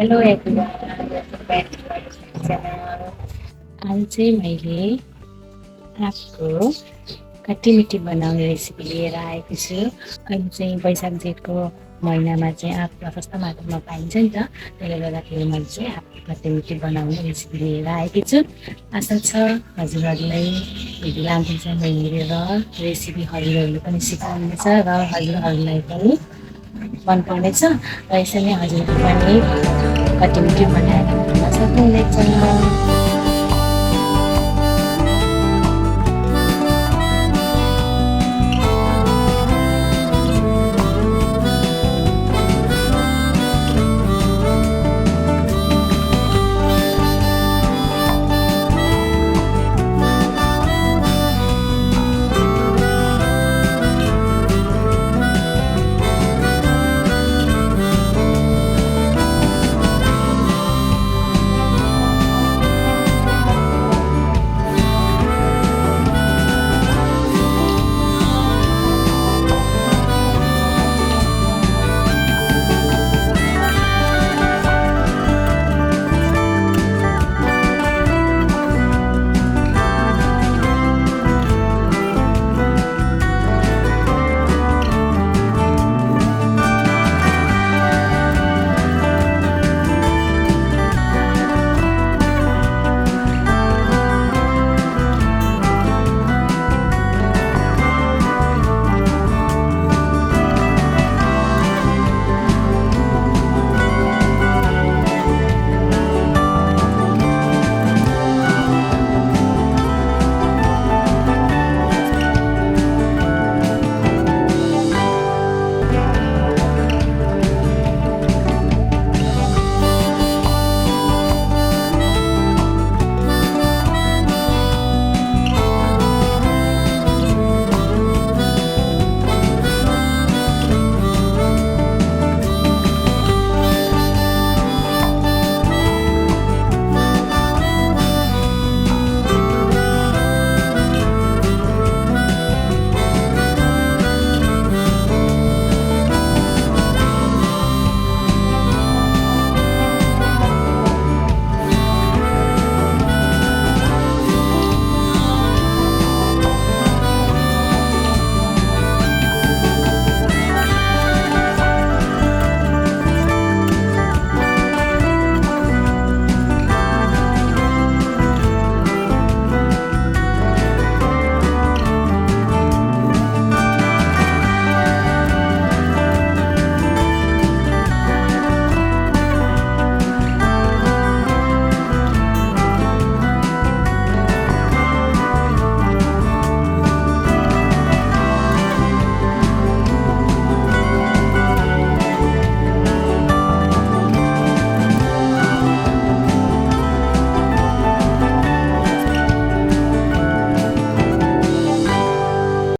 Hello everyone, welcome back to my channel. आज चाहिँ मैले आँपको खट्टी मिठी बनाउने रेसिपी लिएर आएको छु। अहिले चाहिँ वैशाख जेठको महिनामा चाहिँ आँप प्रशस्त मात्रामा पाइन्छ नि त, त्यसले गर्दाखेरि मैले चाहिँ आँपको खट्टी मिठी बनाउने रेसिपी लिएर आएकी छु। आशा छ हजुरहरूलाई भिडियो लामोसम्म हेरेर रेसिपी हजुरहरूले पनि सिक्नुहुनेछ र हजुरहरूलाई पनि मन पर्नेछ र यसरी नै हजुरहरूले पनि खट्टी मिठी बनाएर खान सक्नुहुनेछ।